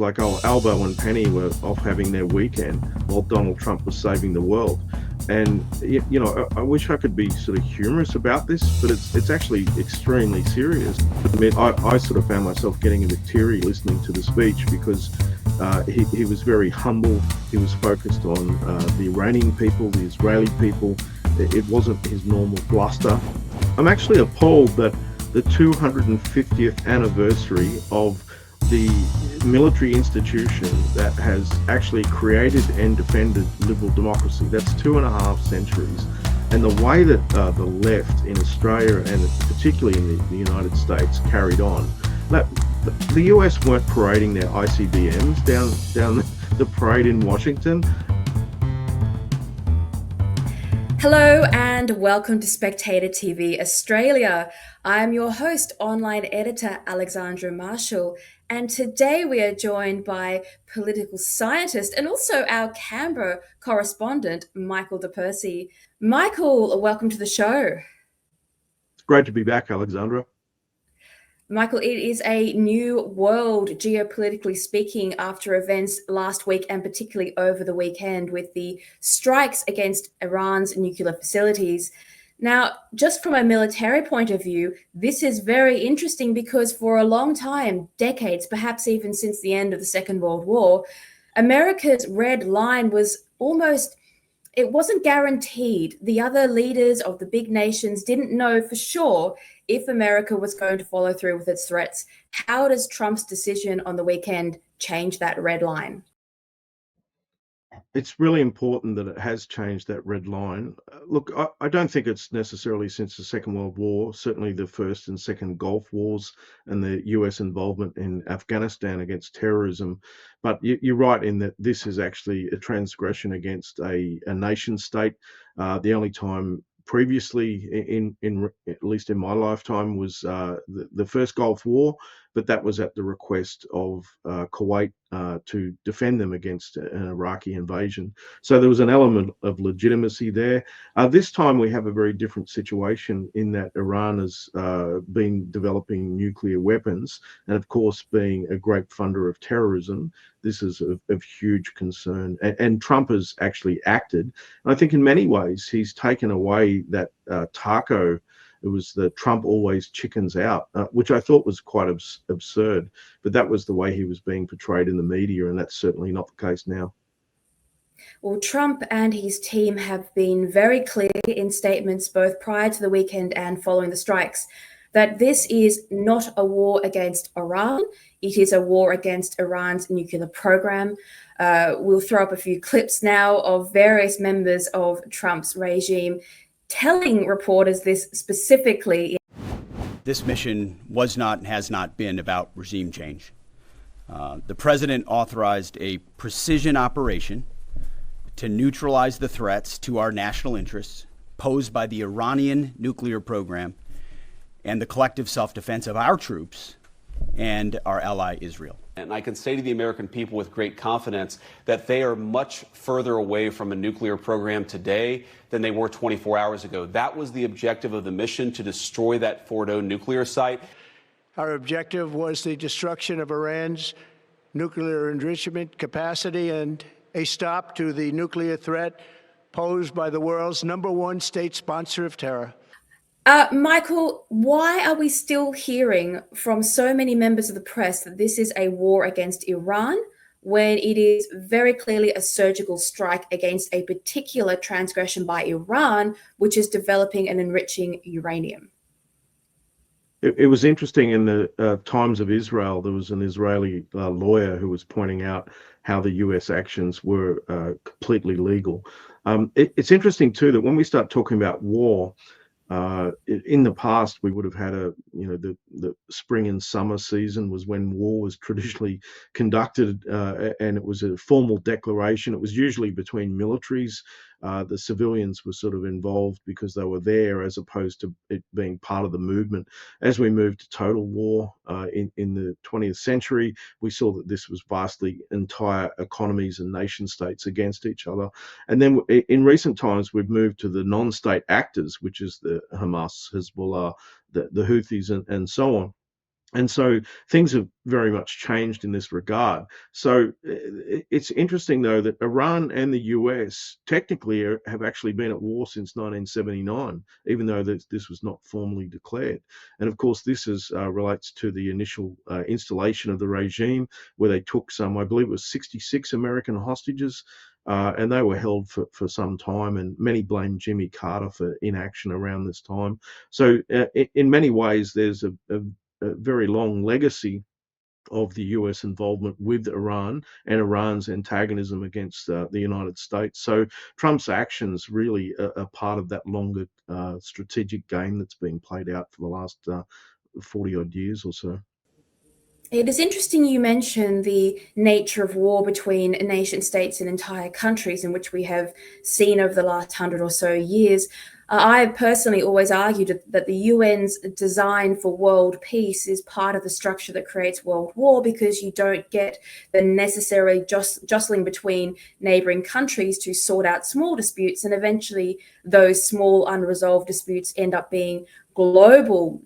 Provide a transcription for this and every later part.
like, oh, Albo and Penny were off having their weekend while Donald Trump was saving the world. And, you know, I wish I could be sort of humorous about this, but it's actually extremely serious. I mean, I sort of found myself getting a bit teary listening to the speech because he was very humble. He was focused on the Iranian people, the Israeli people. It wasn't his normal bluster. I'm actually appalled that the 250th anniversary of the military institution that has actually created and defended liberal democracy, that's 2.5 centuries, and the way that the left in Australia and particularly in the United States carried on. That the US weren't parading their ICBMs down the parade in Washington. Hello and welcome to Spectator TV Australia. I'm your host, online editor Alexandra Marshall, and today we are joined by political scientist and also our Canberra correspondent, Michael de Percy. Michael, welcome to the show. It's great to be back, Alexandra. Michael, it is a new world, geopolitically speaking, after events last week and particularly over the weekend with the strikes against Iran's nuclear facilities. Now, just from a military point of view, this is very interesting because for a long time, decades, perhaps even since the end of the Second World War, America's red line was it wasn't guaranteed. The other leaders of the big nations didn't know for sure if America was going to follow through with its threats. How does Trump's decision on the weekend change that red line? It's really important that it has changed that red line. Look, I don't think it's necessarily since the Second World War, certainly the First and Second Gulf Wars and the US involvement in Afghanistan against terrorism. But you're right in that this is actually a transgression against a nation state. The only time previously, in at least in my lifetime, was the First Gulf War, but that was at the request of Kuwait to defend them against an Iraqi invasion. So there was an element of legitimacy there. This time we have a very different situation in that Iran has been developing nuclear weapons, and of course, being a great funder of terrorism, this is of huge concern. And Trump has actually acted. And I think in many ways he's taken away that taco. It was the Trump always chickens out, which I thought was quite absurd. But that was the way he was being portrayed in the media, and that's certainly not the case now. Well, Trump and his team have been very clear in statements both prior to the weekend and following the strikes that this is not a war against Iran. It is a war against Iran's nuclear program. We'll throw up a few clips now of various members of Trump's regime telling reporters this specifically. This mission was not and has not been about regime change. The president authorized a precision operation to neutralize the threats to our national interests posed by the Iranian nuclear program and the collective self-defense of our troops and our ally Israel. And I can say to the American people with great confidence that they are much further away from a nuclear program today than they were 24 hours ago. That was the objective of the mission, to destroy that Fordo nuclear site. Our objective was the destruction of Iran's nuclear enrichment capacity and a stop to the nuclear threat posed by the world's #1 state sponsor of terror. Michael, why are we still hearing from so many members of the press that this is a war against Iran when it is very clearly a surgical strike against a particular transgression by Iran, which is developing and enriching uranium? It was interesting in the Times of Israel, there was an Israeli lawyer who was pointing out how the US actions were completely legal. It's interesting, too, that when we start talking about war, in the past, we would have had the spring and summer season was when war was traditionally conducted, and it was a formal declaration. It was usually between militaries. The civilians were sort of involved because they were there, as opposed to it being part of the movement. As we moved to total war in the 20th century, we saw that this was vastly entire economies and nation states against each other. And then in recent times, we've moved to the non-state actors, which is the Hamas, Hezbollah, the Houthis, and so on. And so things have very much changed in this regard. So it's interesting, though, that Iran and the US technically have actually been at war since 1979, even though this was not formally declared. And of course, this relates to the initial installation of the regime, where they took some, I believe it was 66 American hostages. And they were held for some time, and many blame Jimmy Carter for inaction around this time. So in many ways, there's a very long legacy of the US involvement with Iran and Iran's antagonism against the United States. So Trump's actions really are part of that longer strategic game that's been played out for the last 40 odd years or so. It is interesting you mention the nature of war between nation states and entire countries, in which we have seen over the last 100 or so years. I have personally always argued that the UN's design for world peace is part of the structure that creates world war, because you don't get the necessary jostling between neighboring countries to sort out small disputes, and eventually those small unresolved disputes end up being global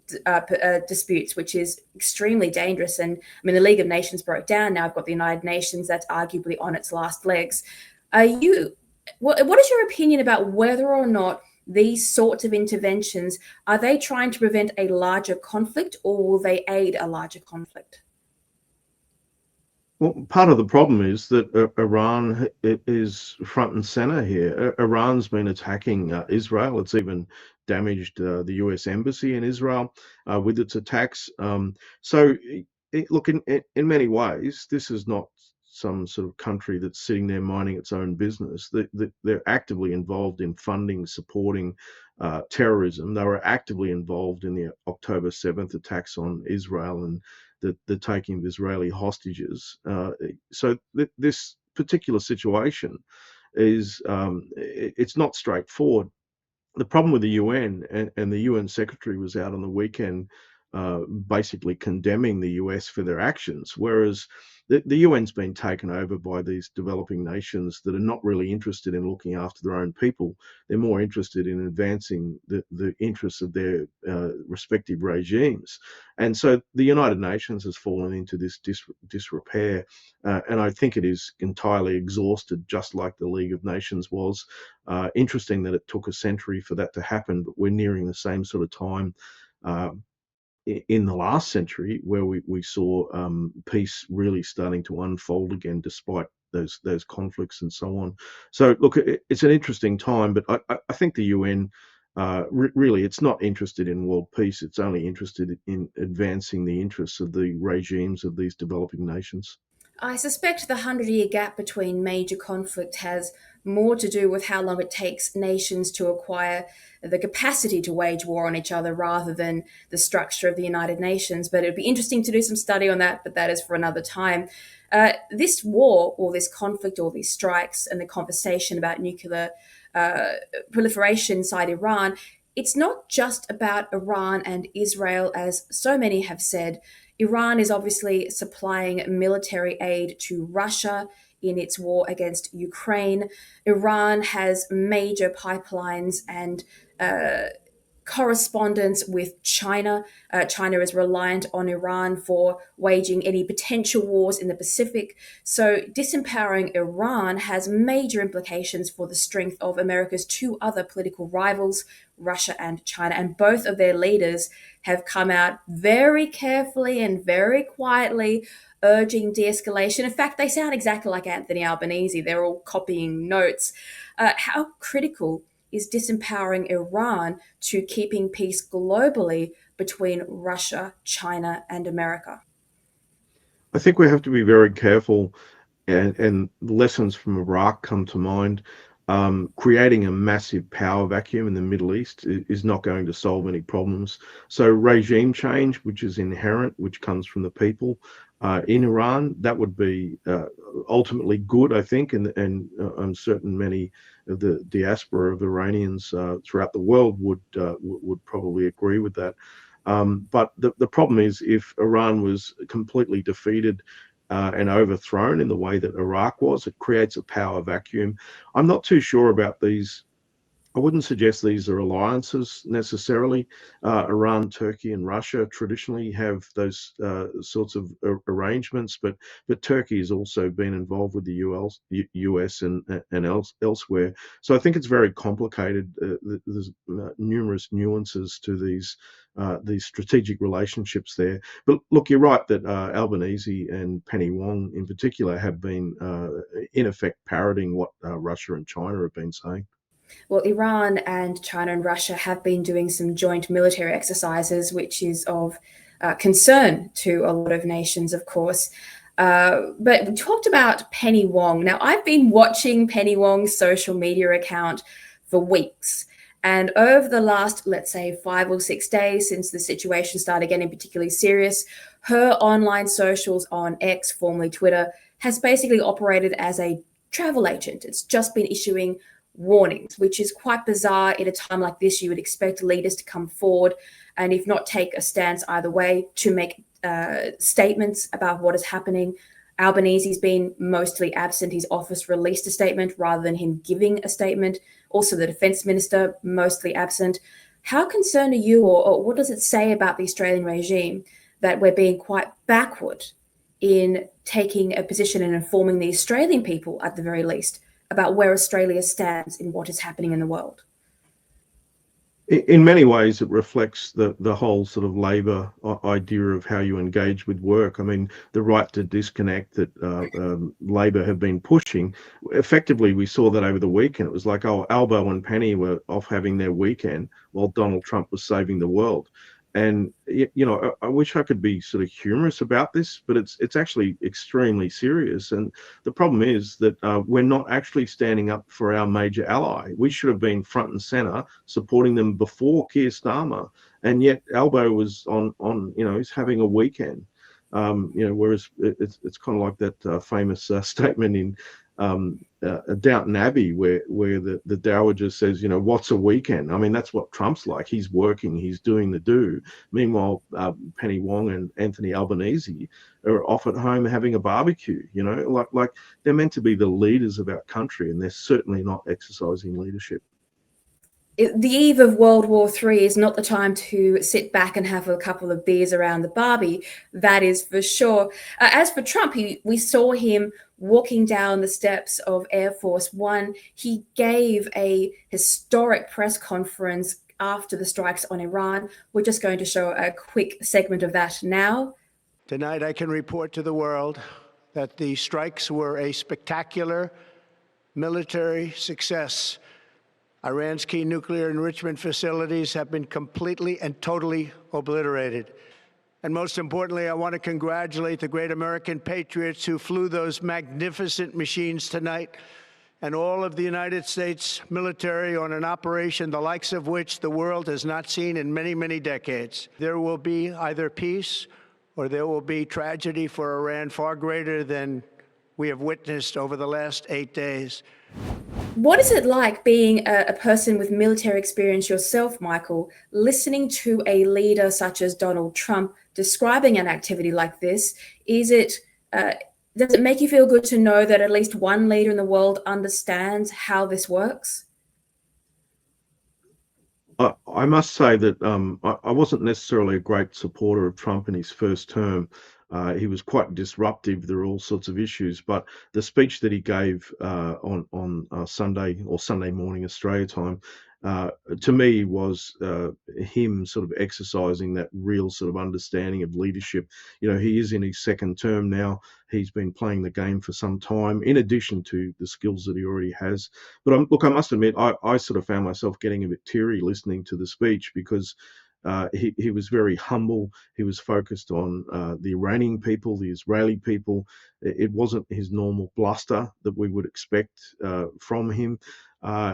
disputes, which is extremely dangerous. And I mean, the League of Nations broke down. Now I've got the United Nations that's arguably on its last legs. What is your opinion about whether or not these sorts of interventions, are they trying to prevent a larger conflict, or will they aid a larger conflict? Well, part of the problem is that Iran is front and center here. Iran's been attacking Israel. It's even damaged the US embassy in Israel with its attacks. Look, in many ways, this is not some sort of country that's sitting there minding its own business. They're actively involved in funding, supporting terrorism. They were actively involved in the October 7th attacks on Israel and the taking of Israeli hostages. So this particular situation is it's not straightforward. The problem with the UN, and the UN secretary was out on the weekend basically condemning the US for their actions, whereas the UN's been taken over by these developing nations that are not really interested in looking after their own people. They're more interested in advancing the interests of their respective regimes. And so the United Nations has fallen into this disrepair, and I think it is entirely exhausted, just like the League of Nations was. Interesting that it took a century for that to happen, but we're nearing the same sort of time in the last century, where we saw peace really starting to unfold again, despite those conflicts and so on. So look, it's an interesting time, but I think the UN really, it's not interested in world peace. It's only interested in advancing the interests of the regimes of these developing nations. I suspect the 100-year gap between major conflict has more to do with how long it takes nations to acquire the capacity to wage war on each other, rather than the structure of the United Nations. But it'd be interesting to do some study on that, but that is for another time. This war, or this conflict, or these strikes, and the conversation about nuclear proliferation inside Iran, it's not just about Iran and Israel, as so many have said. Iran is obviously supplying military aid to Russia in its war against Ukraine. Iran has major pipelines and correspondence with China. China is reliant on Iran for waging any potential wars in the Pacific. So disempowering Iran has major implications for the strength of America's two other political rivals, Russia and China. And both of their leaders have come out very carefully and very quietly urging de-escalation. In fact, they sound exactly like Anthony Albanese. They're all copying notes. How critical is disempowering Iran to keeping peace globally between Russia, China, and America? I think we have to be very careful, and lessons from Iraq come to mind. Creating a massive power vacuum in the Middle East is not going to solve any problems. So regime change, which is inherent, which comes from the people in Iran, that would be ultimately good, I think, and I'm certain many of the diaspora of Iranians throughout the world would probably agree with that. But the problem is, if Iran was completely defeated and overthrown in the way that Iraq was, it creates a power vacuum. I'm not too sure about these I wouldn't suggest these are alliances necessarily. Iran, Turkey, and Russia traditionally have those sorts of arrangements, but Turkey has also been involved with the US and elsewhere. So I think it's very complicated. There's numerous nuances to these strategic relationships there. But look, you're right that Albanese and Penny Wong in particular have been in effect parroting what Russia and China have been saying. Well, Iran and China and Russia have been doing some joint military exercises, which is of concern to a lot of nations, of course. But we talked about Penny Wong. Now, I've been watching Penny Wong's social media account for weeks. And over the last, let's say, 5 or 6 days since the situation started getting particularly serious, her online socials on X, formerly Twitter, has basically operated as a travel agent. It's just been issuing warnings, which is quite bizarre. In a time like this, you would expect leaders to come forward and, if not take a stance either way, to make statements about what is happening. Albanese's been mostly absent. His office released a statement rather than him giving a statement. Also, the defense minister, mostly absent. How concerned are you, or what does it say about the Australian regime that we're being quite backward in taking a position and informing the Australian people, at the very least, about where Australia stands in what is happening in the world? In many ways, it reflects the whole sort of Labor idea of how you engage with work. I mean, the right to disconnect that Labor have been pushing. Effectively, we saw that over the weekend. It was like, oh, Albo and Penny were off having their weekend while Donald Trump was saving the world. And I wish I could be sort of humorous about this, but it's actually extremely serious. And the problem is that we're not actually standing up for our major ally. We should have been front and center supporting them before Keir Starmer, and yet Albo was on he's having a weekend. Whereas it's kind of like that famous statement in Downton Abbey where the dowager says, what's a weekend? I mean, that's what Trump's like. He's working, he's doing the do. Meanwhile, Penny Wong and Anthony Albanese are off at home having a barbecue. Like they're meant to be the leaders of our country, and they're certainly not exercising leadership. The eve of World War III is not the time to sit back and have a couple of beers around the barbie. That is for sure. As for Trump, we saw him walking down the steps of Air Force One. He gave a historic press conference after the strikes on Iran. We're just going to show a quick segment of that now. Tonight, I can report to the world that the strikes were a spectacular military success. Iran's key nuclear enrichment facilities have been completely and totally obliterated. And most importantly, I want to congratulate the great American patriots who flew those magnificent machines tonight, and all of the United States military on an operation the likes of which the world has not seen in many, many decades. There will be either peace or there will be tragedy for Iran far greater than we have witnessed over the last 8 days. What is it like being a person with military experience yourself, Michael, listening to a leader such as Donald Trump describing an activity like this? Does it make you feel good to know that at least one leader in the world understands how this works? I must say that I wasn't necessarily a great supporter of Trump in his first term. He was quite disruptive. There were all sorts of issues, but the speech that he gave on Sunday or Sunday morning Australia time, to me, was him sort of exercising that real sort of understanding of leadership. He is in his second term now. He's been playing the game for some time, in addition to the skills that he already has. But look, I must admit, I sort of found myself getting a bit teary listening to the speech because he was very humble. He was focused on the Iranian people, the Israeli people. It wasn't his normal bluster that we would expect from him.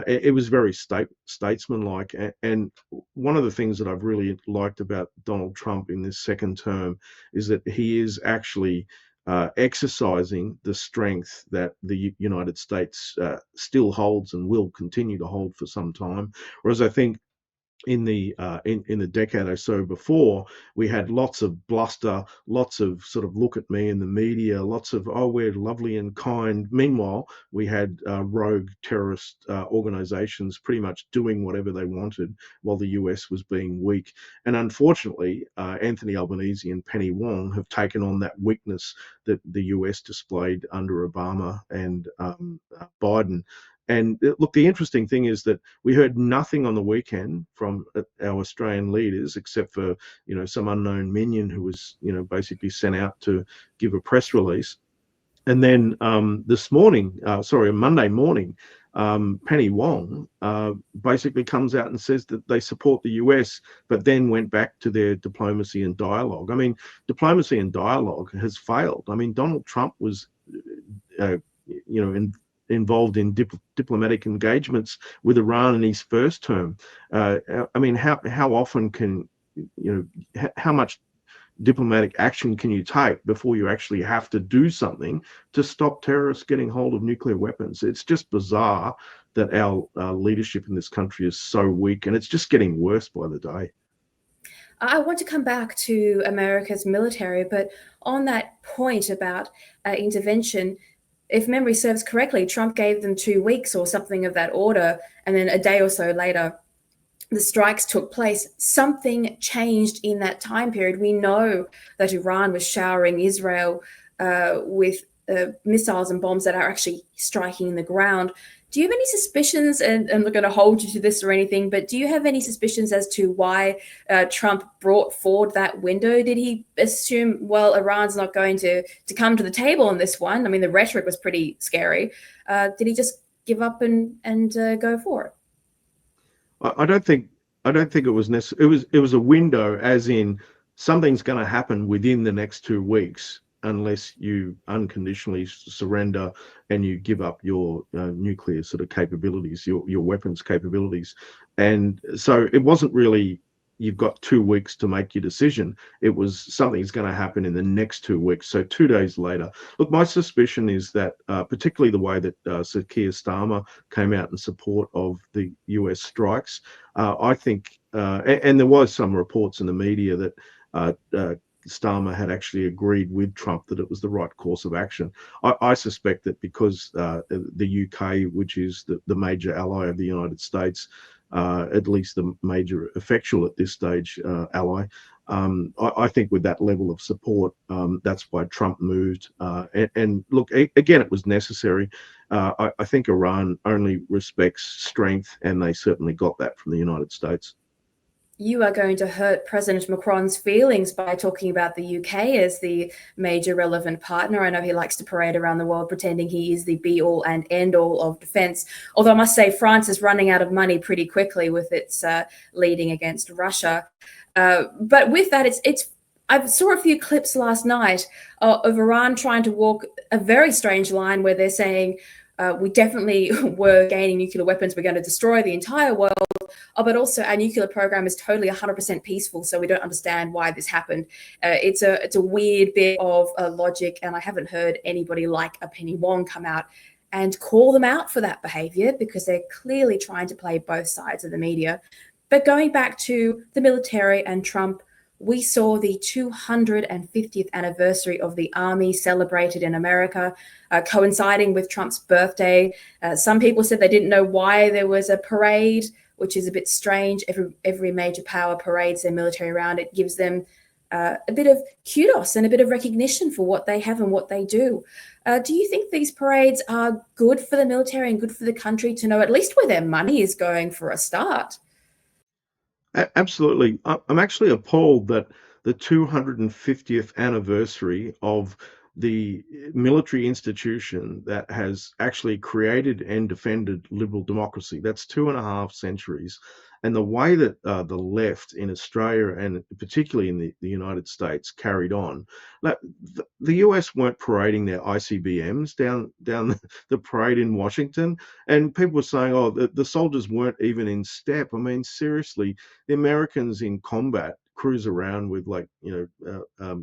It was very statesmanlike. And one of the things that I've really liked about Donald Trump in this second term is that he is actually exercising the strength that the United States still holds and will continue to hold for some time. Whereas I think in the decade or so before, we had lots of bluster, lots of sort of look at me in the media, lots of, oh, we're lovely and kind. Meanwhile, we had rogue terrorist organizations pretty much doing whatever they wanted while the US was being weak. And unfortunately, Anthony Albanese and Penny Wong have taken on that weakness that the US displayed under Obama and Biden. And look, the interesting thing is that we heard nothing on the weekend from our Australian leaders, except for, some unknown minion who was, basically sent out to give a press release. And then this morning, Monday morning, Penny Wong basically comes out and says that they support the US, but then went back to their diplomacy and dialogue. I mean, diplomacy and dialogue has failed. I mean, Donald Trump was, involved in diplomatic engagements with Iran in his first term. I mean, how often can, how much diplomatic action can you take before you actually have to do something to stop terrorists getting hold of nuclear weapons? It's just bizarre that our leadership in this country is so weak, and it's just getting worse by the day. I want to come back to America's military, but on that point about intervention, if memory serves correctly, Trump gave them 2 weeks or something of that order, and then a day or so later, the strikes took place. Something changed in that time period. We know that Iran was showering Israel with missiles and bombs that are actually striking the ground. Do you have any suspicions, and I'm not going to hold you to this or anything, but do you have any suspicions as to why Trump brought forward that window? Did he assume, well, Iran's not going to come to the table on this one? I mean, the rhetoric was pretty scary. Did he just give up and go for it? I don't think it was necessary. It was a window, as in something's going to happen within the next 2 weeks, unless you unconditionally surrender and you give up your nuclear sort of capabilities, your weapons capabilities. And so it wasn't really, you've got 2 weeks to make your decision. It was something's going to happen in the next 2 weeks. So 2 days later. Look, my suspicion is that particularly the way that Sir Keir Starmer came out in support of the US strikes, I think, and there was some reports in the media that Starmer had actually agreed with Trump that it was the right course of action. I suspect that because the UK, which is the major ally of the United States, at least the major effectual at this stage ally, I think with that level of support, that's why Trump moved. And look, again, it was necessary. I think Iran only respects strength, and they certainly got that from the United States. You are going to hurt President Macron's feelings by talking about the UK as the major relevant partner. I know he likes to parade around the world pretending he is the be-all and end-all of defense. Although I must say France is running out of money pretty quickly with its leading against Russia. But with that, I saw a few clips last night of Iran trying to walk a very strange line where they're saying, we definitely were gaining nuclear weapons. We're going to destroy the entire world. But also our nuclear program is totally 100% peaceful. So we don't understand why this happened. It's a weird bit of logic. And I haven't heard anybody like a Penny Wong come out and call them out for that behavior, because they're clearly trying to play both sides of the media. But going back to the military and Trump, we saw the 250th anniversary of the Army celebrated in America, coinciding with Trump's birthday. Some people said they didn't know why there was a parade, which is a bit strange. Every major power parades their military around. It gives them a bit of kudos and a bit of recognition for what they have and what they do. Do you think these parades are good for the military and good for the country to know at least where their money is going for a start? Absolutely. I'm actually appalled that the 250th anniversary of the military institution that has actually created and defended liberal democracy, that's 2.5 centuries. And the way that the left in Australia and particularly in the United States carried on, like the US weren't parading their ICBMs down the parade in Washington, and people were saying, oh, the soldiers weren't even in step. I mean, seriously, the Americans in combat cruise around with like,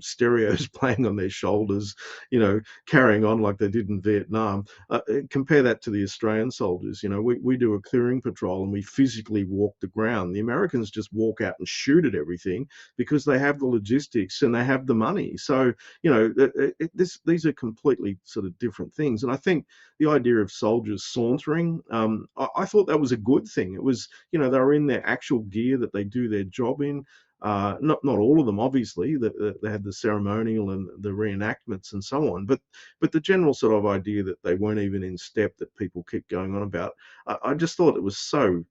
stereos playing on their shoulders, carrying on like they did in Vietnam. Compare that to the Australian soldiers. We do a clearing patrol and we physically walk the ground. The Americans just walk out and shoot at everything because they have the logistics and they have the money. So, these are completely sort of different things. And I think the idea of soldiers sauntering, I thought that was a good thing. It was, they were in their actual gear that they do their job in. Not all of them, obviously. They had the ceremonial and the reenactments and so on. But the general sort of idea that they weren't even in step that people keep going on about, I just thought it was so.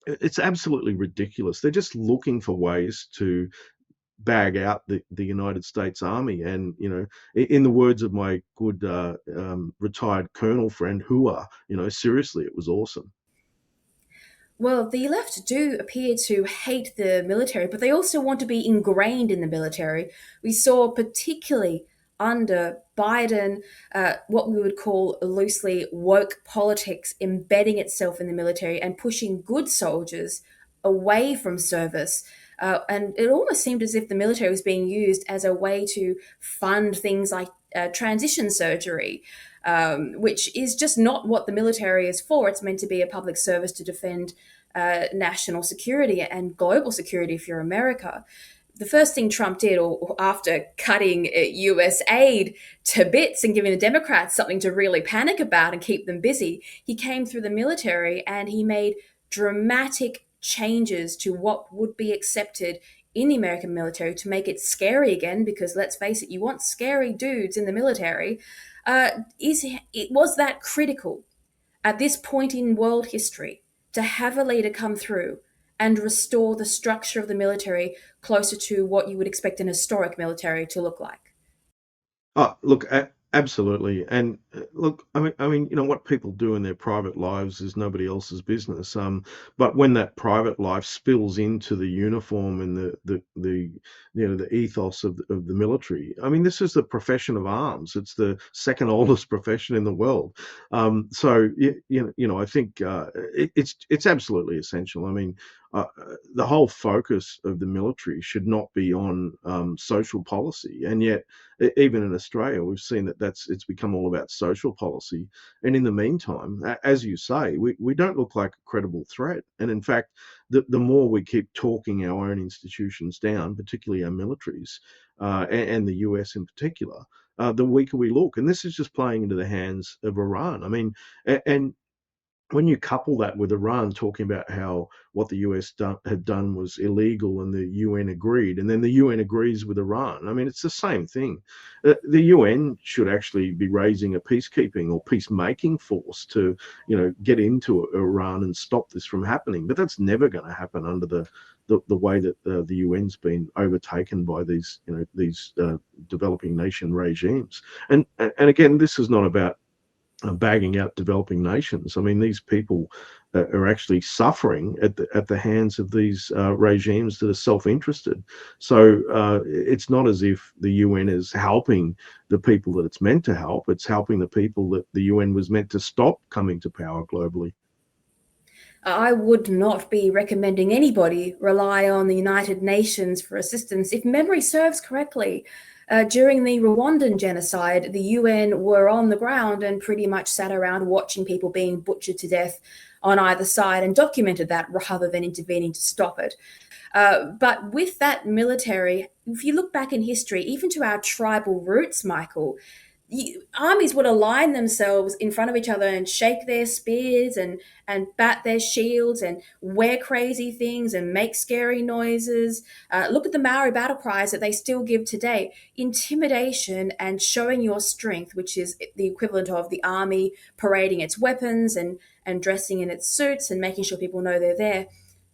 It's absolutely ridiculous. They're just looking for ways to bag out the United States Army. And, in the words of my good retired colonel friend, hooah, seriously, it was awesome. Well, the left do appear to hate the military, but they also want to be ingrained in the military. We saw, particularly under Biden, what we would call loosely woke politics embedding itself in the military and pushing good soldiers away from service. And it almost seemed as if the military was being used as a way to fund things like transition surgery, which is just not what the military is for. It's meant to be a public service to defend national security and global security if you're America. The first thing Trump did, or after cutting US aid to bits and giving the Democrats something to really panic about and keep them busy, he came through the military and he made dramatic changes to what would be accepted in the American military to make it scary again, because let's face it, you want scary dudes in the military. Was that critical at this point in world history to have a leader come through and restore the structure of the military closer to what you would expect an historic military to look like? Oh, look, absolutely. And look, I mean, what people do in their private lives is nobody else's business. But when that private life spills into the uniform and the ethos of the military, I mean, this is the profession of arms. It's the second oldest profession in the world. So I think it's absolutely essential. I mean, the whole focus of the military should not be on social policy, and yet even in Australia, we've seen that it's become all about social policy. And in the meantime, as you say, we don't look like a credible threat. And in fact, the more we keep talking our own institutions down, particularly our militaries, and the US in particular, the weaker we look. And this is just playing into the hands of Iran. I mean, and when you couple that with Iran talking about how what the US had done was illegal and the UN agreed, and then the UN agrees with Iran, I mean, it's the same thing. The UN should actually be raising a peacekeeping or peacemaking force to, get into Iran and stop this from happening. But that's never going to happen under the way that the UN's been overtaken by these, these developing nation regimes. And again, this is not about bagging out developing nations. I mean, these people are actually suffering at the hands of these regimes that are self-interested. So it's not as if the UN is helping the people that it's meant to help. It's helping the people that the UN was meant to stop coming to power globally. I would not be recommending anybody rely on the United Nations for assistance. If memory serves correctly, during the Rwandan genocide, the UN were on the ground and pretty much sat around watching people being butchered to death on either side and documented that rather than intervening to stop it. But with that military, if you look back in history, even to our tribal roots, Michael, armies would align themselves in front of each other and shake their spears and bat their shields and wear crazy things and make scary noises. Look at the Maori battle cries that they still give today. Intimidation and showing your strength, which is the equivalent of the army parading its weapons and dressing in its suits and making sure people know they're there.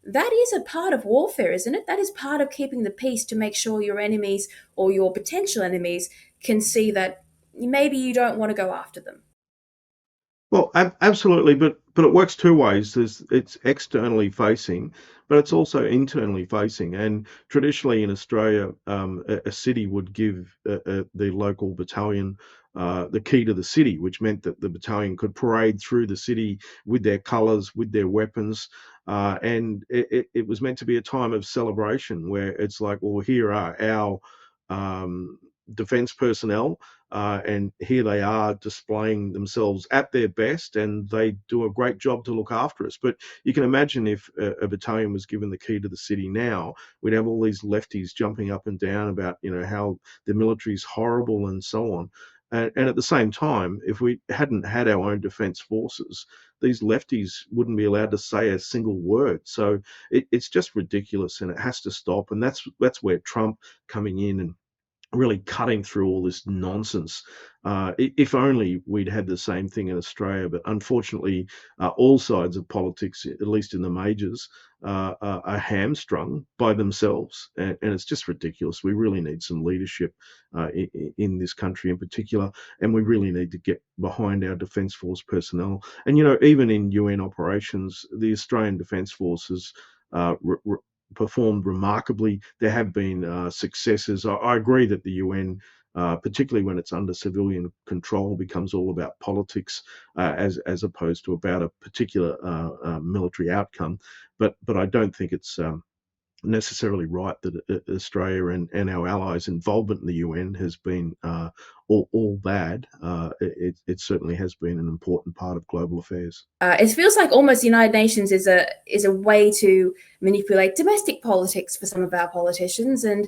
That is a part of warfare, isn't it? That is part of keeping the peace to make sure your enemies or your potential enemies can see that maybe you don't want to go after them. Well, absolutely, but it works two ways. It's externally facing, but it's also internally facing. And traditionally in Australia, a city would give the local battalion the key to the city, which meant that the battalion could parade through the city with their colours, with their weapons, and it was meant to be a time of celebration where it's like, well, here are our defence personnel and here they are displaying themselves at their best, and they do a great job to look after us. But you can imagine if a battalion was given the key to the city now, we'd have all these lefties jumping up and down about, how the military's horrible and so on. And at the same time, if we hadn't had our own defence forces, these lefties wouldn't be allowed to say a single word. So it's just ridiculous, and it has to stop. And that's where Trump coming in and really cutting through all this nonsense. If only we'd had the same thing in Australia, but unfortunately, all sides of politics, at least in the majors, are hamstrung by themselves, and it's just ridiculous. We really need some leadership in this country in particular, and we really need to get behind our Defence Force personnel. And even in UN operations, the Australian Defence Forces performed remarkably. There have been successes. I agree that the UN, particularly when it's under civilian control, becomes all about politics as opposed to about a particular military outcome. But I don't think it's necessarily right that Australia and our allies' involvement in the UN has been all bad. It certainly has been an important part of global affairs. It feels like almost the United Nations is a way to manipulate domestic politics for some of our politicians, and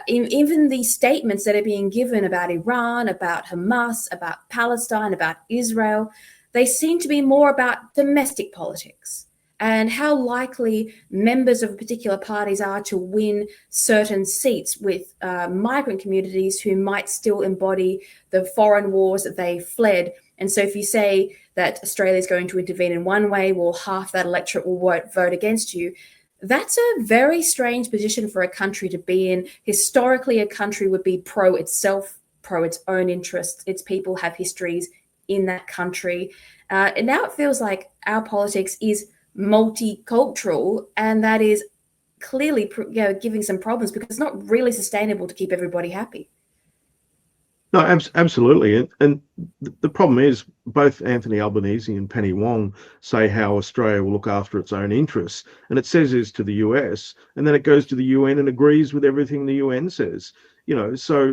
even the statements that are being given about Iran, about Hamas, about Palestine, about Israel, they seem to be more about domestic politics and how likely members of particular parties are to win certain seats with migrant communities who might still embody the foreign wars that they fled. And so if you say that Australia is going to intervene in one way, well, half that electorate will vote against you. That's a very strange position for a country to be in. Historically, a country would be pro itself, pro its own interests. Its people have histories in that country. And now it feels like our politics is multicultural, and that is clearly giving some problems because it's not really sustainable to keep everybody happy. No, absolutely. And the problem is both Anthony Albanese and Penny Wong say how Australia will look after its own interests. And it says this to the US, and then it goes to the UN and agrees with everything the UN says. So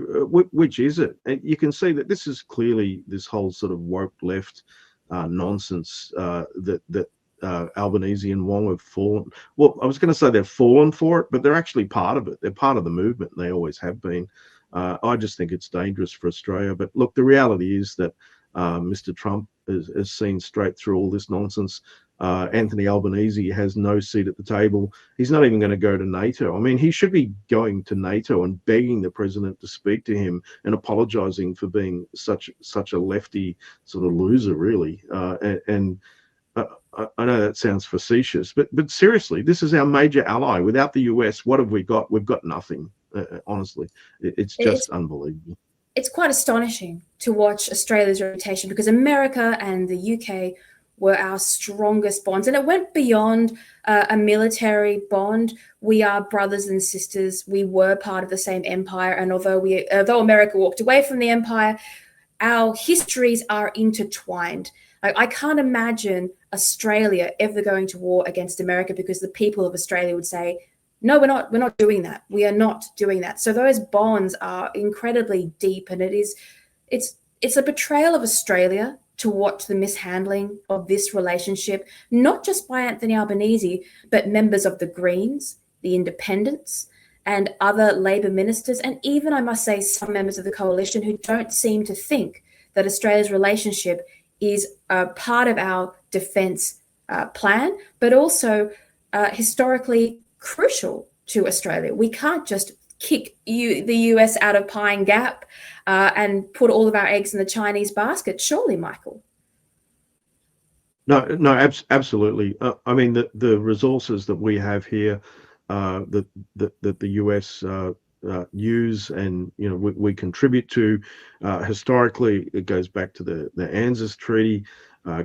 which is it? And you can see that this is clearly this whole sort of woke left nonsense that Albanese and Wong have fallen. Well, I was going to say they've fallen for it, but they're actually part of it. They're part of the movement. And they always have been. I just think it's dangerous for Australia. But look, the reality is that Mr. Trump has seen straight through all this nonsense. Anthony Albanese has no seat at the table. He's not even going to go to NATO. I mean, he should be going to NATO and begging the president to speak to him and apologizing for being such a lefty sort of loser, really. I know that sounds facetious, but seriously, this is our major ally. Without the US, what have we got? We've got nothing. Honestly, it's just unbelievable. It's quite astonishing to watch Australia's reputation because America and the UK were our strongest bonds, and it went beyond a military bond. We are brothers and sisters. We were part of the same empire, and although America walked away from the empire, our histories are intertwined. I can't imagine Australia ever going to war against America because the people of Australia would say, no, we're not doing that. We are not doing that. So those bonds are incredibly deep, and it's a betrayal of Australia to watch the mishandling of this relationship, not just by Anthony Albanese, but members of the Greens, the Independents, and other Labor ministers, and even, I must say, some members of the coalition who don't seem to think that Australia's relationship is part of our defence plan, but also historically crucial to Australia. We can't just kick the US out of Pine Gap and put all of our eggs in the Chinese basket, surely, Michael? No, absolutely. I mean, the resources that we have here, that the US use and we contribute to, historically, it goes back to the ANZUS Treaty.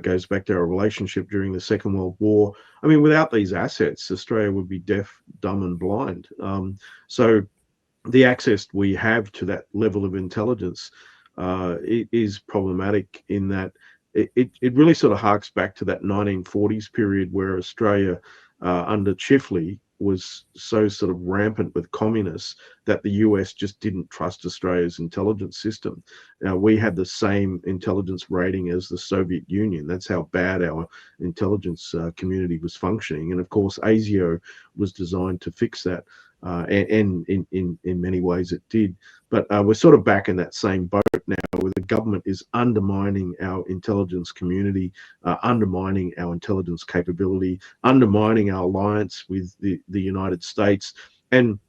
goes back to our relationship during the Second World War. I mean, without these assets, Australia would be deaf, dumb, and blind. So the access we have to that level of intelligence is problematic in that it really sort of harks back to that 1940s period where Australia under Chifley was so sort of rampant with communists that the US just didn't trust Australia's intelligence system. We had the same intelligence rating as the Soviet Union. That's how bad our intelligence community was functioning. And of course, ASIO was designed to fix that. And in many ways it did. But we're sort of back in that same boat now where the government is undermining our intelligence community, undermining our intelligence capability, undermining our alliance with the United States. And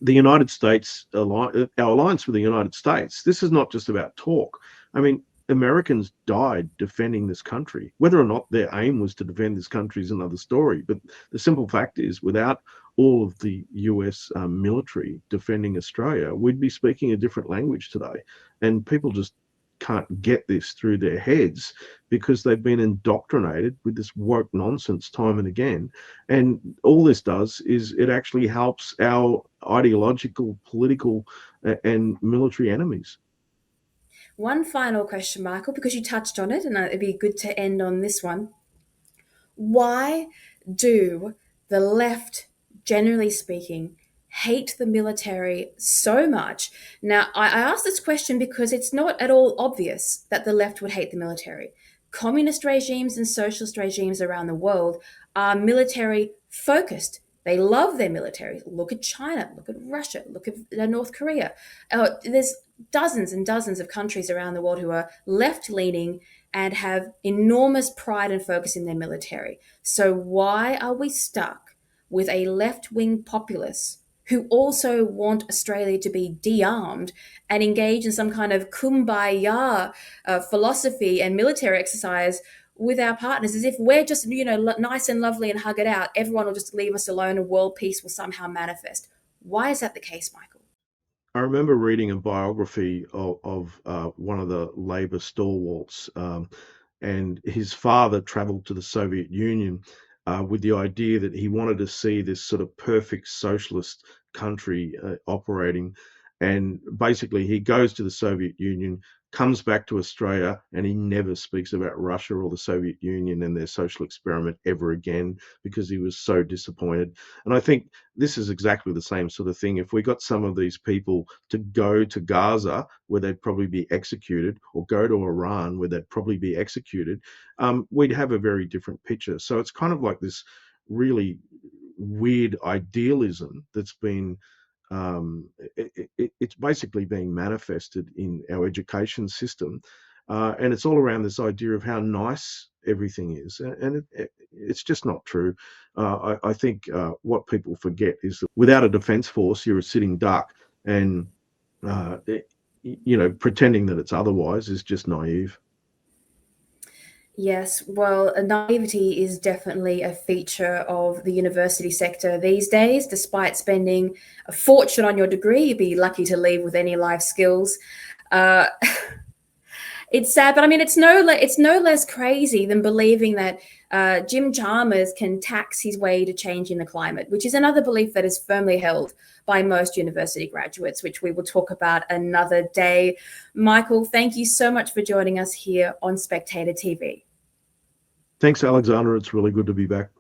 the United States, our alliance with the United States, this is not just about talk. I mean, Americans died defending this country. Whether or not their aim was to defend this country is another story. But the simple fact is, without all of the US military defending Australia, we'd be speaking a different language today. And people just can't get this through their heads because they've been indoctrinated with this woke nonsense time and again. And all this does is it actually helps our ideological, political, and military enemies. One final question, Michael, because you touched on it, and it'd be good to end on this one. Why do the left, generally speaking, hate the military so much? Now, I ask this question because it's not at all obvious that the left would hate the military. Communist regimes and socialist regimes around the world are military focused. They love their military. Look at China, look at Russia, look at North Korea. There's dozens and dozens of countries around the world who are left-leaning and have enormous pride and focus in their military. So why are we stuck with a left-wing populace who also want Australia to be de-armed and engage in some kind of kumbaya philosophy and military exercise with our partners, as if we're just, nice and lovely and hug it out, everyone will just leave us alone and world peace will somehow manifest? Why is that the case, Michael? I remember reading a biography of one of the Labour stalwarts, and his father travelled to the Soviet Union with the idea that he wanted to see this sort of perfect socialist country operating. And basically, he goes to the Soviet Union, comes back to Australia, and he never speaks about Russia or the Soviet Union and their social experiment ever again because he was so disappointed. And I think this is exactly the same sort of thing. If we got some of these people to go to Gaza, where they'd probably be executed, or go to Iran, where they'd probably be executed, we'd have a very different picture. So it's kind of like this really weird idealism that's been it's basically being manifested in our education system, and it's all around this idea of how nice everything is, and it's just not true. I think what people forget is that without a defence force, you're a sitting duck, and pretending that it's otherwise is just naive. Yes, well, naivety is definitely a feature of the university sector these days. Despite spending a fortune on your degree, you'd be lucky to leave with any life skills. It's sad, but I mean, it's no less crazy than believing that Jim Chalmers can tax his way to changing the climate, which is another belief that is firmly held by most university graduates, which we will talk about another day. Michael, thank you so much for joining us here on Spectator TV. Thanks, Alexandra. It's really good to be back.